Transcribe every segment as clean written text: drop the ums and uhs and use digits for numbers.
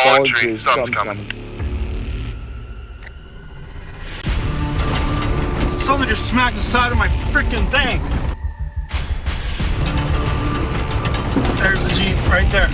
fall into. Something's coming. Something just smacked the side of my freaking thing. There's the Jeep right there.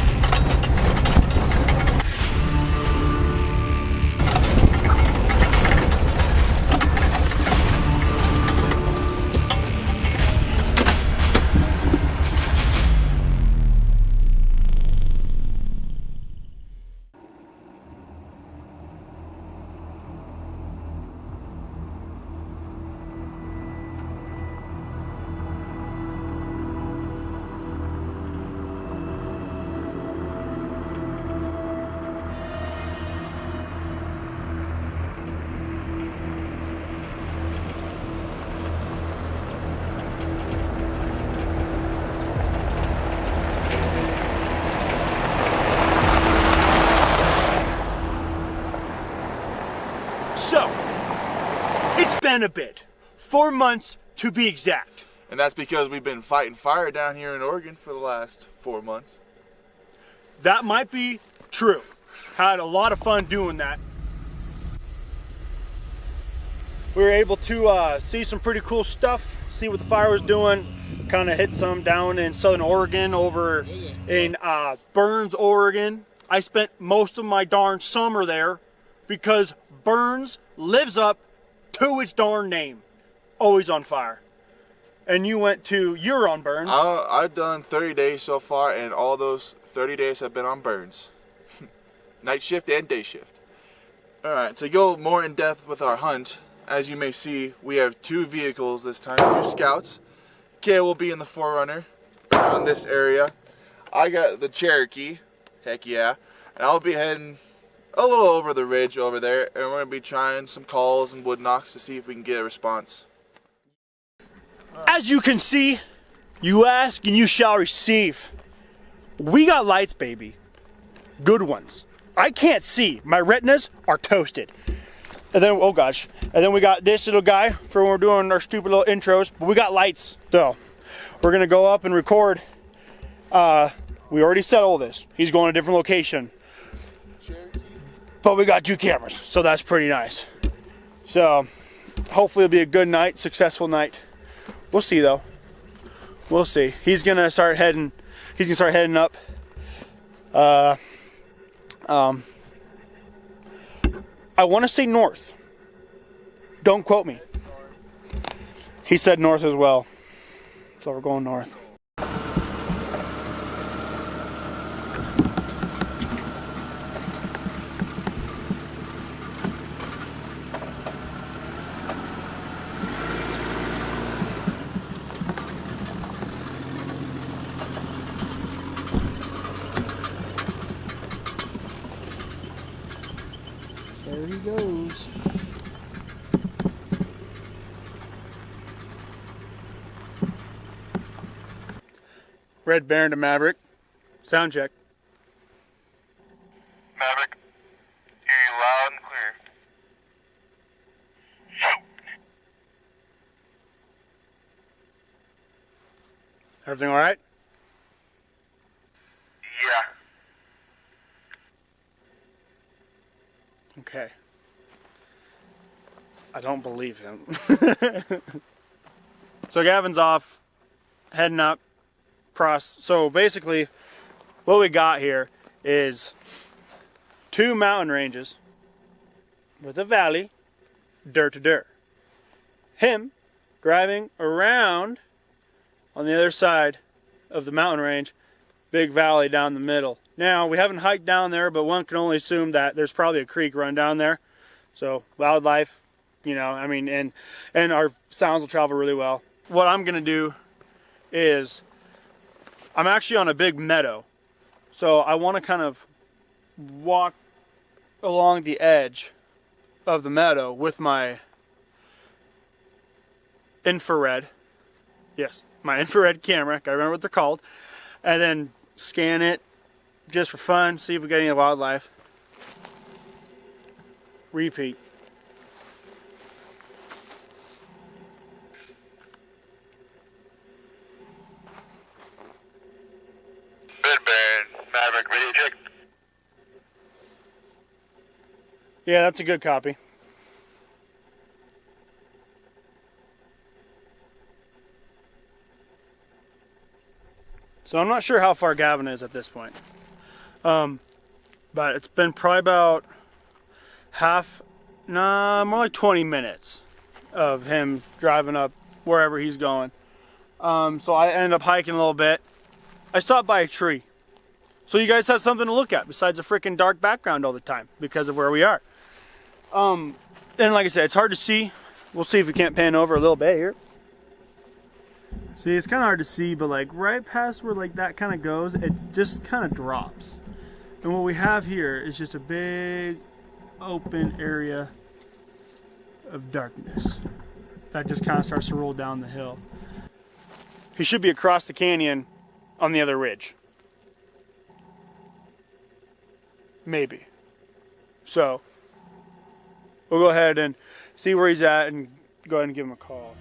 So, it's been a bit. 4 months to be exact. And that's because we've been fighting fire down here in Oregon for the last 4 months. That might be true. Had a lot of fun doing that. We were able to see some pretty cool stuff, see what the fire was doing, kind of hit some down in southern Oregon, over in Burns, Oregon. I spent most of my darn summer there because Burns lives up to its darn name. Always on fire. And you're on Burns. I've done 30 days so far, and all those 30 days have been on Burns. Night shift and day shift. Alright, to go more in depth with our hunt, as you may see, we have 2 vehicles this time, 2 scouts. Kay will be in the 4Runner around this area. I got the Cherokee, heck yeah, and I'll be heading a little over the ridge over there, and we're going to be trying some calls and wood knocks to see if we can get a response. As you can see, you ask and you shall receive. We got lights, baby. Good ones. I can't see. My retinas are toasted. And then, oh gosh. And then we got this little guy for when we're doing our stupid little intros. But we got lights. So, we're going to go up and record. We already said all this. He's going to a different location. But we got 2 cameras. So that's pretty nice. So, hopefully it'll be a good night, successful night. We'll see though. We'll see. He's gonna start heading up. I want to say north. Don't quote me. He said north as well. So we're going north. There he goes. Red Baron to Maverick. Sound check. Maverick, hear you loud and clear. Shoot. Everything all right? Yeah. Okay. I don't believe him. So Gavin's off, heading up, cross. So basically, what we got here is 2 mountain ranges with a valley, dirt to dirt. Him driving around on the other side of the mountain range, big valley down the middle. Now, we haven't hiked down there, but one can only assume that there's probably a creek run down there. So, wildlife, you know, I mean, and our sounds will travel really well. What I'm going to do is, I'm actually on a big meadow. So, I want to kind of walk along the edge of the meadow with my infrared. Yes, my infrared camera. Gotta remember what they're called. And then scan it just for fun, see if we get any wildlife. Repeat. Red Baron, Maverick, radio check. Yeah, that's a good copy. So I'm not sure how far Gavin is at this point. But it's been probably about more like 20 minutes of him driving up wherever he's going. So I ended up hiking a little bit. I stopped by a tree. So you guys have something to look at besides a freaking dark background all the time because of where we are. And like I said, it's hard to see. We'll see if we can't pan over a little bit here. See, it's kind of hard to see, but like right past where like that kind of goes, it just kind of drops. And what we have here is just a big open area of darkness that just kind of starts to roll down the hill. He should be across the canyon on the other ridge. Maybe. So we'll go ahead and see where he's at and go ahead and give him a call.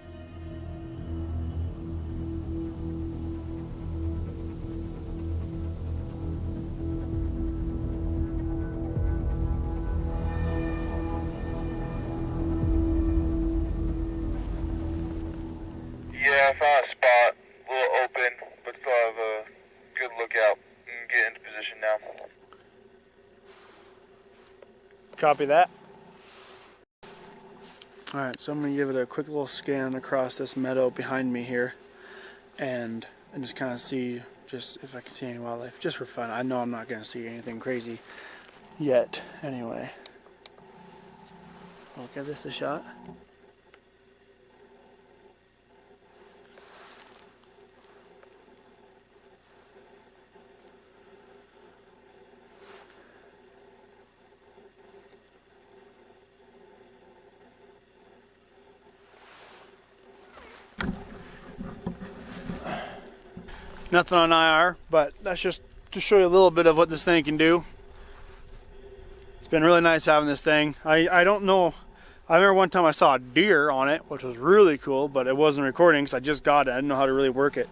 Yeah, I found a spot, a little open, but still have a good lookout and get into position now. Copy that. Alright, so I'm going to give it a quick little scan across this meadow behind me here and just kind of see just if I can see any wildlife, just for fun. I know I'm not going to see anything crazy yet anyway. I'll give this a shot. Nothing on IR, but that's just to show you a little bit of what this thing can do. It's been really nice having this thing. I don't know. I remember one time I saw a deer on it, which was really cool, but it wasn't recording because I just got it. I didn't know how to really work it.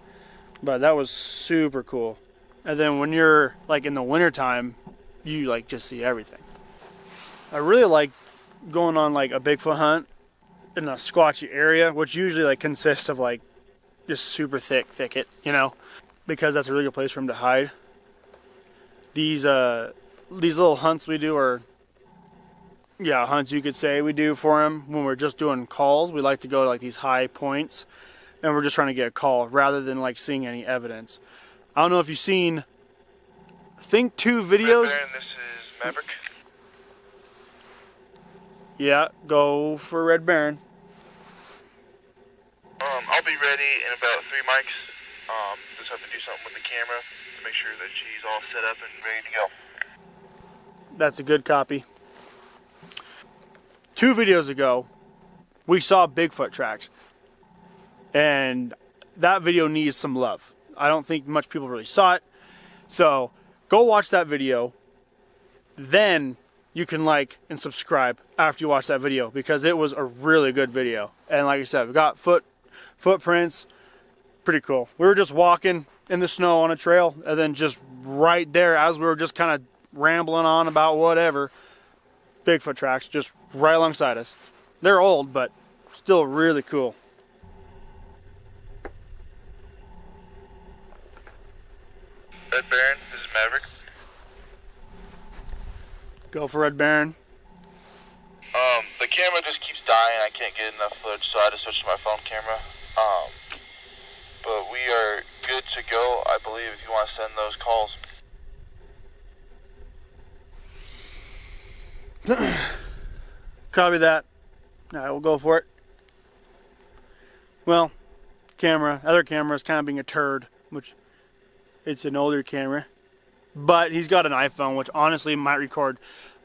But that was super cool. And then when you're like in the wintertime, you like just see everything. I really like going on like a Bigfoot hunt in a squatchy area, which usually like consists of like just super thick thicket, you know, because that's a really good place for him to hide. These little hunts we do are, yeah, hunts you could say we do for him when we're just doing calls. We like to go to like these high points and we're just trying to get a call rather than like seeing any evidence. I don't know if you've seen, I think 2 videos. Red Baron, this is Maverick. Yeah, go for Red Baron. I'll be ready in about 3 mics. Just have to do something with the camera to make sure that she's all set up and ready to go. That's a good copy. 2 videos ago, we saw Bigfoot tracks. And that video needs some love. I don't think much people really saw it. So, go watch that video. Then you can like and subscribe after you watch that video because it was a really good video. And like I said, we got footprints. Pretty cool. We were just walking in the snow on a trail, and then just right there as we were just kind of rambling on about whatever, Bigfoot tracks just right alongside us. They're old, but still really cool. Red Baron, this is Maverick. Go for Red Baron. The camera just keeps dying. I can't get enough footage, so I had to switch to my phone camera. But we are good to go, I believe, if you want to send those calls. Copy that. Alright, we'll go for it. Well, other camera is kind of being a turd, which it's an older camera. But he's got an iPhone, which honestly might record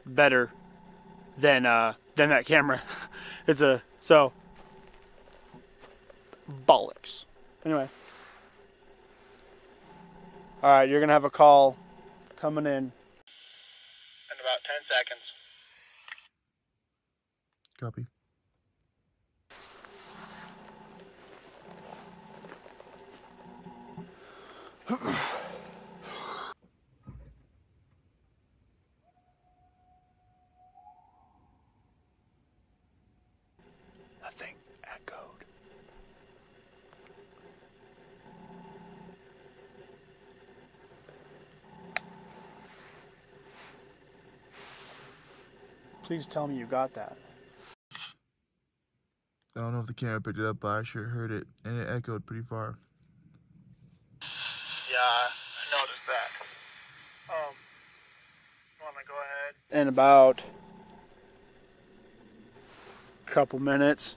better than that camera. So bollocks. Anyway. Alright, you're gonna have a call coming in about 10 seconds. Copy. Please tell me you got that. I don't know if the camera picked it up, but I sure heard it, and it echoed pretty far. Yeah, I noticed that. Want to go ahead? In about a couple minutes.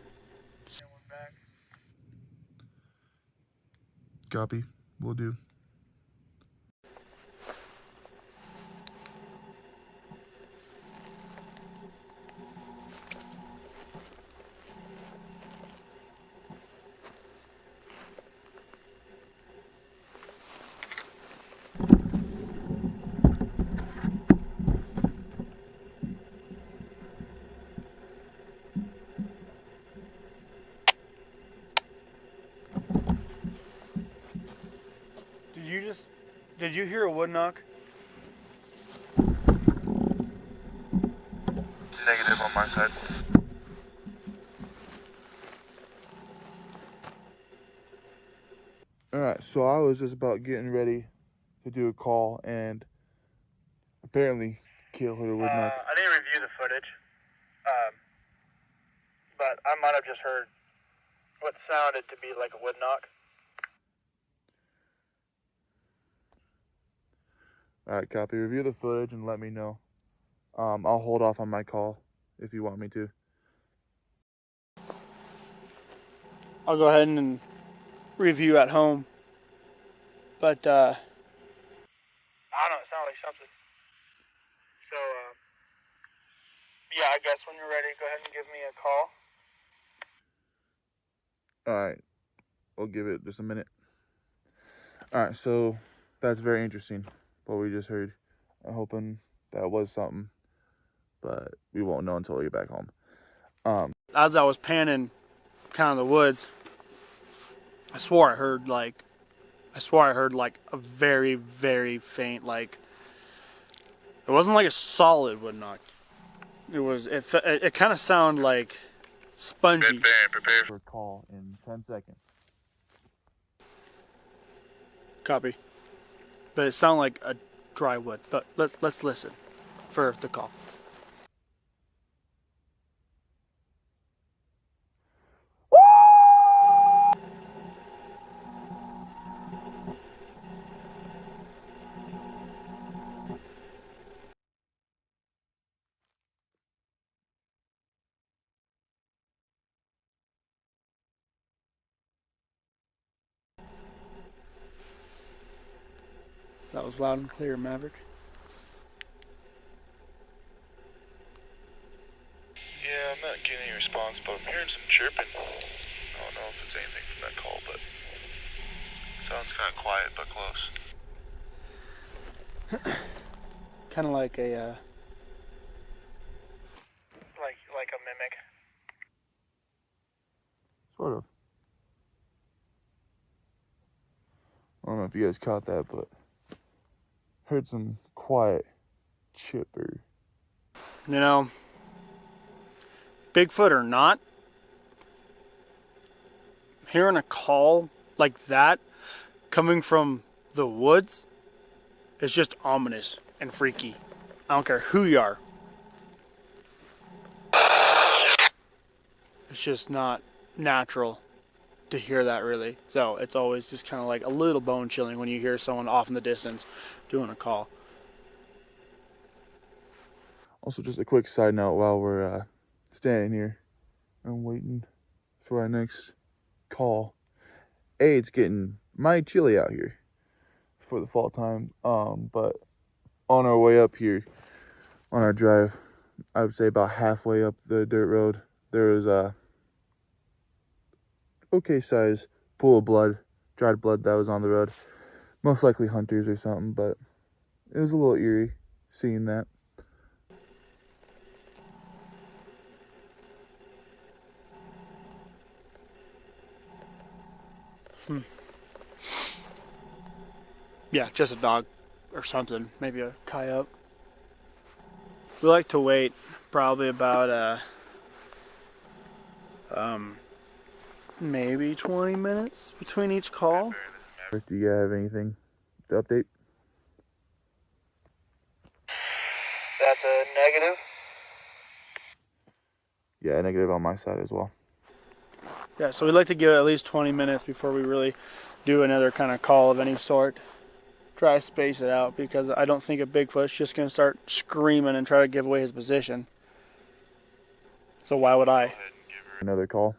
Copy. Will do. Did you hear a wood knock? Negative on my side. Alright, so I was just about getting ready to do a call and apparently kill her wood knock. I didn't review the footage, but I might have just heard what sounded to be like a wood knock. Alright, copy. Review the footage and let me know. I'll hold off on my call if you want me to. I'll go ahead and review at home. But, I don't know, it sounded like something. So, yeah, I guess when you're ready, go ahead and give me a call. Alright, we'll give it just a minute. Alright, so that's very interesting, what we just heard. I'm hoping that was something, but we won't know until we get back home. As I was panning kind of the woods, I swore I heard like a very, very faint, like, it wasn't like a solid wood knock. It kind of sounded like spongy. Prepare. For a call in 10 seconds. Copy. But it sounded like a dry wood. But let's listen for the call. That was loud and clear, Maverick. Yeah, I'm not getting any response, but I'm hearing some chirping. I don't know if it's anything from that call, but it sounds kind of quiet but close. Kind of like a like a mimic. Sort of. I don't know if you guys caught that, but heard some quiet chipper. You know, Bigfoot or not, hearing a call like that coming from the woods is just ominous and freaky. I don't care who you are. It's just not natural to hear that, really. So it's always just kind of like a little bone chilling when you hear someone off in the distance doing a call. Also, just a quick side note while we're standing here and waiting for our next call. A, it's getting mighty chilly out here for the fall time. But on our way up here, on our drive, I would say about halfway up the dirt road, there was a okay size pool of blood, dried blood that was on the road. Most likely hunters or something, but it was a little eerie seeing that. Yeah, just a dog or something. Maybe a coyote. We like to wait probably about maybe 20 minutes between each call. Do you have anything to update? That's a negative. Yeah, negative on my side as well. Yeah, so we'd like to give it at least 20 minutes before we really do another kind of call of any sort. Try to space it out because I don't think a Bigfoot's just going to start screaming and try to give away his position. So why would I? Another call.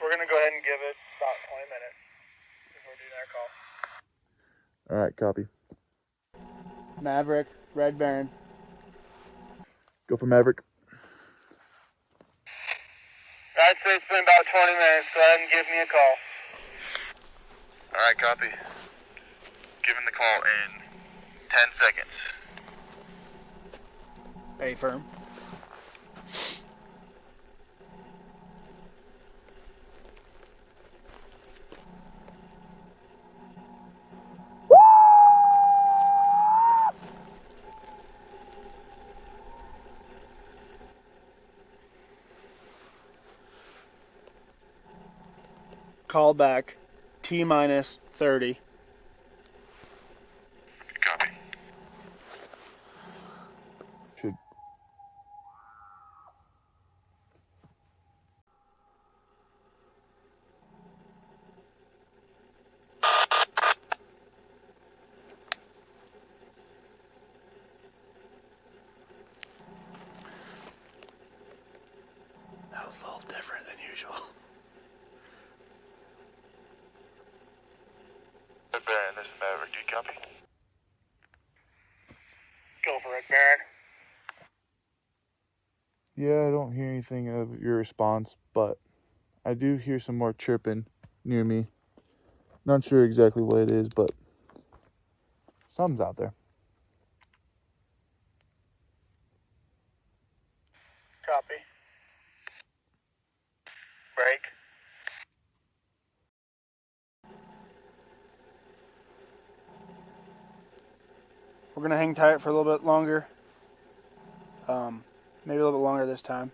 We're going to go ahead and give it about 20 minutes before doing our call. All right, copy. Maverick, Red Baron. Go for Maverick. I'd say it's been about 20 minutes. Go ahead and give me a call. Alright, copy. Giving the call in 10 seconds. Hey, firm. Call back T-minus 30. Copy. Should. That was a little different than usual. Red Baron, this is Maverick. Do you copy? Go for it, Baron. Yeah, I don't hear anything of your response, but I do hear some more chirping near me. Not sure exactly what it is, but something's out there. Copy. Break. We're going to hang tight for a little bit longer. Maybe a little bit longer this time.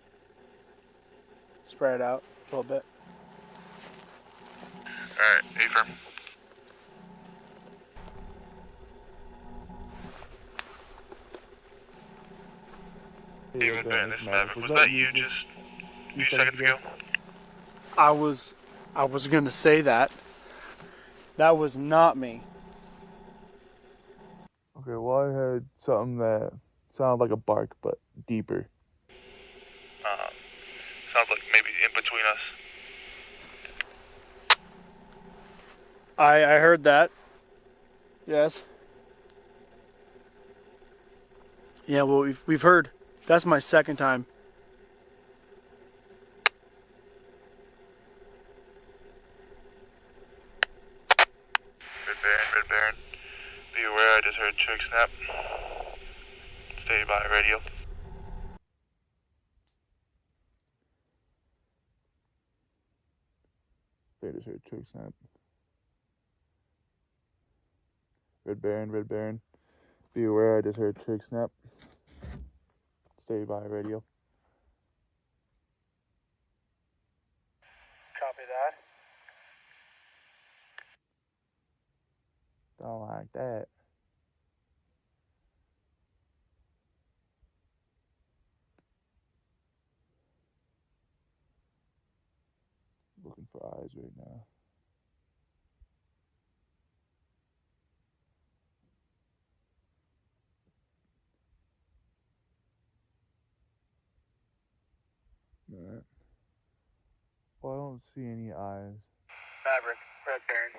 Spread it out a little bit. Alright, A-firm. Hey, Red Baron, this is Maverick. Was that you just a few seconds ago? I was going to say that. That was not me. Okay, well, I had something that sounded like a bark, but deeper. Sounds like maybe in between us. I heard that. Yes. Yeah, well, we've heard. That's my second time. Red Baron. Be aware, I just heard Trick snap. Stay by radio. They just heard twig snap. Red Baron. Be aware, I just heard twig snap. Stay by radio. Copy that. Don't like that. Looking for eyes right now. Alright. Well, I don't see any eyes. Maverick, Red Baron.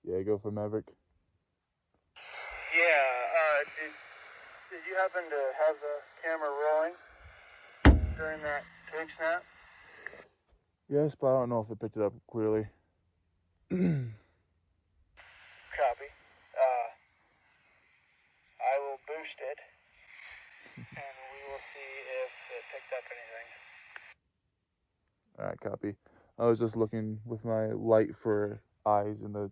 Yeah, go for Maverick. Yeah, did you happen to have the camera rolling during that twig snap? Yes, but I don't know if it picked it up clearly. Copy. I will boost it, and we will see if it picked up anything. Alright, copy. I was just looking with my light for eyes in the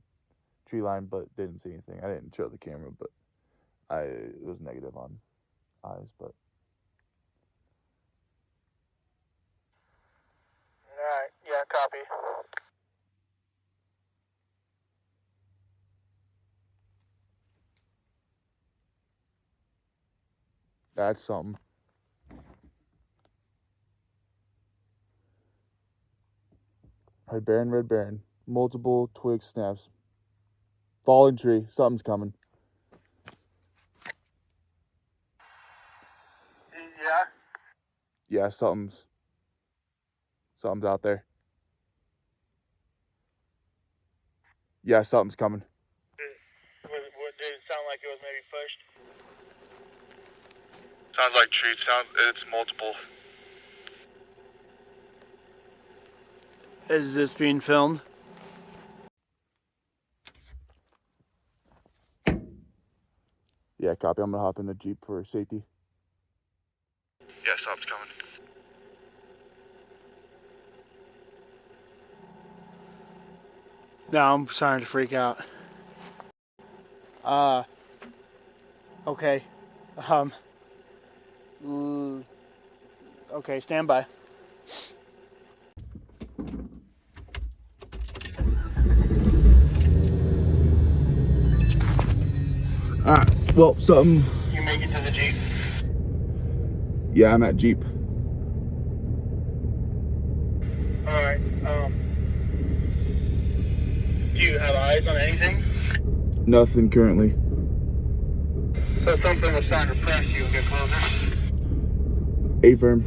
tree line, but didn't see anything. I didn't show the camera, but it was negative on eyes, but Alright, yeah, copy. that's something. Red Baron, Red Baron. Multiple twig snaps. Fallen tree. Something's coming. Yeah. Yeah, something's out there. Yeah, something's coming. Did it sound like it was maybe pushed? Sounds like trees. It's multiple. Is this being filmed? Yeah, copy. I'm gonna hop in the Jeep for safety. Yeah, something's coming. No, I'm starting to freak out. Okay. Okay, stand by. Alright, well, something. You make it to the Jeep. Yeah, I'm at Jeep. Alright, do you have eyes on anything? Nothing currently. So something was starting to press you and get closer? A-firm.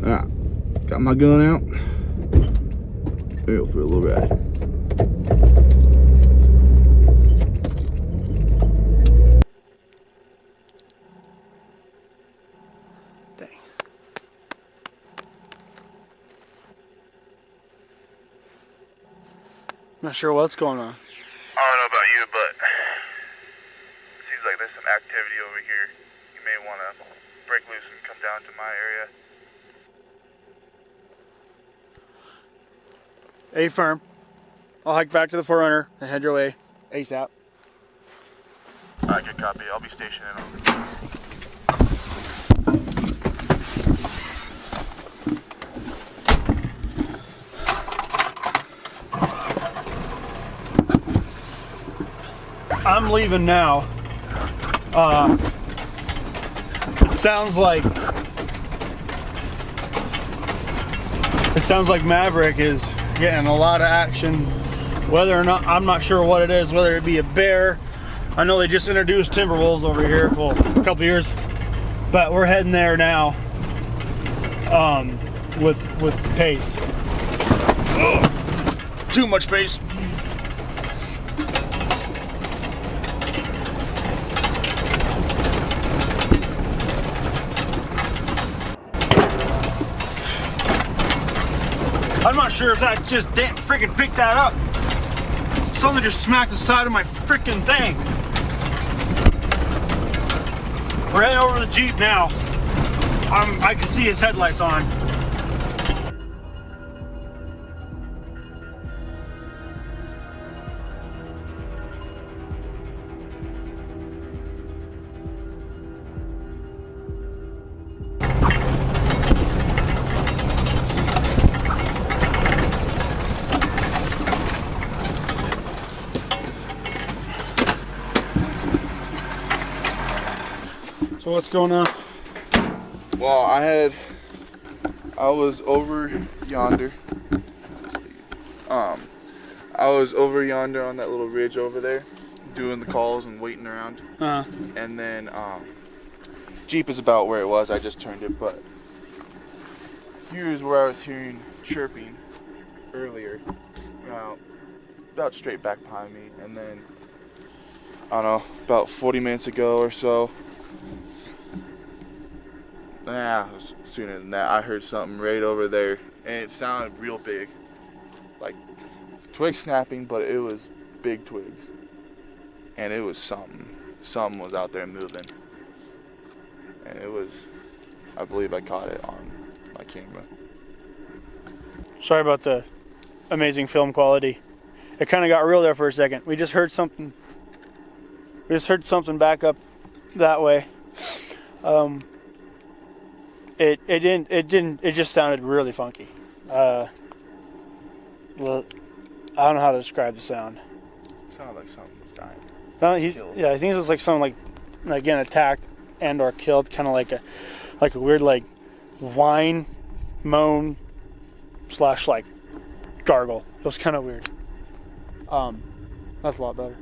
Alright, got my gun out. It'll feel a little bad. Dang. Not sure what's going on. I don't know about you, but it seems like there's some activity over here. You may want to break loose and come down to my area. A-firm. I'll hike back to the Forerunner and head your way ASAP. Alright, good copy. I'll be stationing. I'm leaving now. Sounds like Maverick is getting a lot of action. Whether or not, I'm not sure what it is, whether it be a bear. I know they just introduced timber wolves over here, well, a couple years, but we're heading there now with pace. Ugh, too much pace. I'm not sure if that just damn freaking picked that up. Something just smacked the side of my freaking thing. We're heading over to the Jeep now. I can see his headlights on. So what's going on? Well, I was over yonder. I was over yonder on that little ridge over there, doing the calls and waiting around. And then Jeep is about where it was. I just turned it, but here's where I was hearing chirping earlier, about straight back behind me. And then I don't know, about 40 minutes ago or so. Nah, sooner than that. I heard something right over there, and it sounded real big, like twig snapping, but it was big twigs, and it was something. Something was out there moving, and it was. I believe I caught it on my camera. Sorry about the amazing film quality. It kind of got real there for a second. We just heard something. We just heard something back up that way. It just sounded really funky. Well, I don't know how to describe the sound. It sounded like something was dying. Yeah, I think it was like someone again attacked and or killed, kind of like a weird whine, moan / like gargle. It was kind of weird. That's a lot better.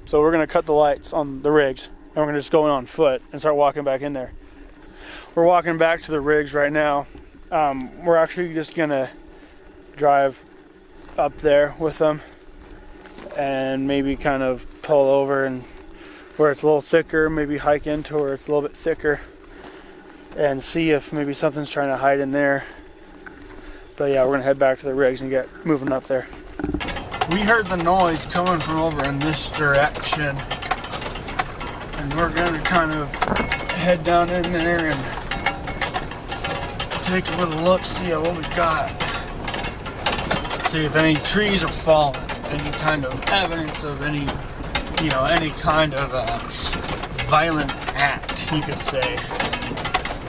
So we're gonna cut the lights on the rigs, and we're gonna just go in on foot and start walking back in there. We're walking back to the rigs right now. We're actually just gonna drive up there with them and maybe kind of pull over and where it's a little thicker, maybe hike into where it's a little bit thicker and see if maybe something's trying to hide in there. But yeah, we're gonna head back to the rigs and get moving up there. We heard the noise coming from over in this direction, and we're gonna kind of head down in there and take a little look, see at what we got. See if any trees are falling, any kind of evidence of any, you know, any kind of violent act, you could say.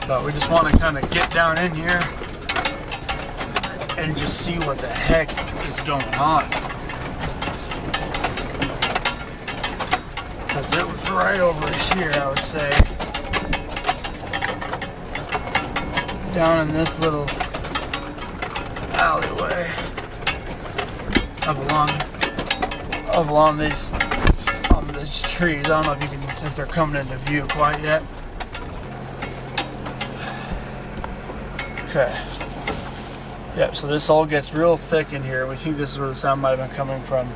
But we just want to kind of get down in here and just see what the heck is going on. Because it was right over here, I would say. Down in this little alleyway. Up along these trees. I don't know if you can, if they're coming into view quite yet. Okay. Yep, so this all gets real thick in here. We think this is where the sound might have been coming from.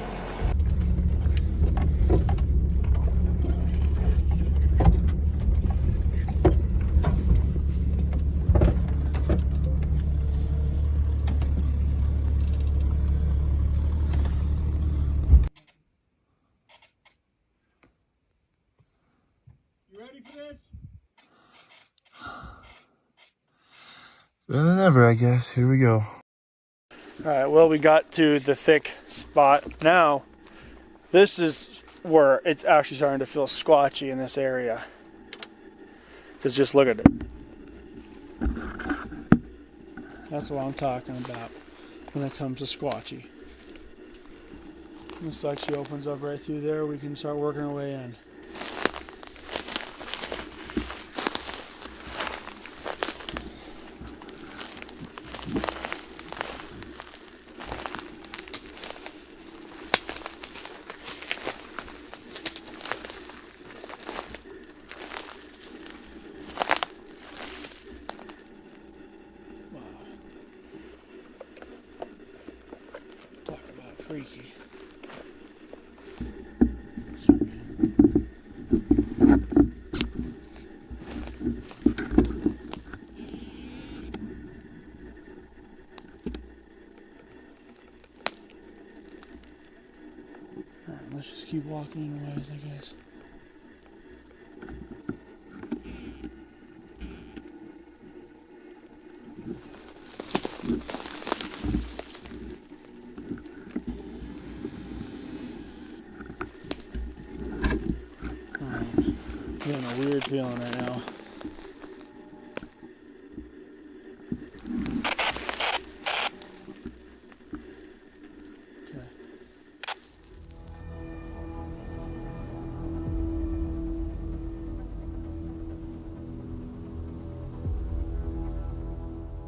You ready for this? Better than ever, I guess. Here we go. Alright, well, we got to the thick spot. Now, this is where it's actually starting to feel squatchy in this area. Because just look at it. That's what I'm talking about when it comes to squatchy. This actually opens up right through there. We can start working our way in. Freaky. Alright, let's just keep walking in a ways, I guess. I'm getting a weird feeling right now. Okay.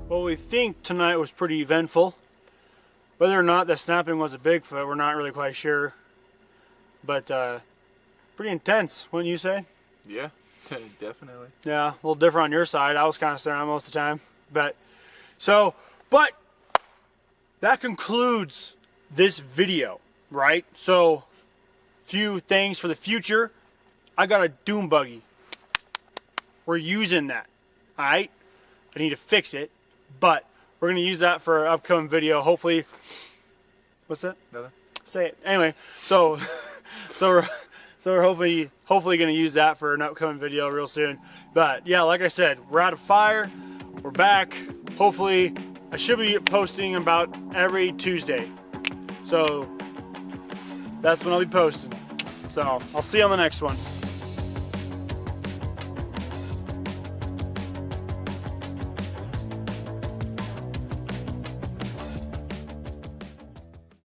Well, we think tonight was pretty eventful. Whether or not the snapping was a Bigfoot, we're not really quite sure. But pretty intense, wouldn't you say? Yeah, definitely. Yeah, a little different on your side. I was kind of staring most of the time. But that concludes this video, right? So, few things for the future. I got a doom buggy. We're using that, alright? I need to fix it, but we're going to use that for an upcoming video. Hopefully, what's that? Nothing. Say it. Anyway, so we're hopefully going to use that for an upcoming video real soon. But yeah, like I said, we're out of fire. We're back. Hopefully, I should be posting about every Tuesday. So that's when I'll be posting. So I'll see you on the next one.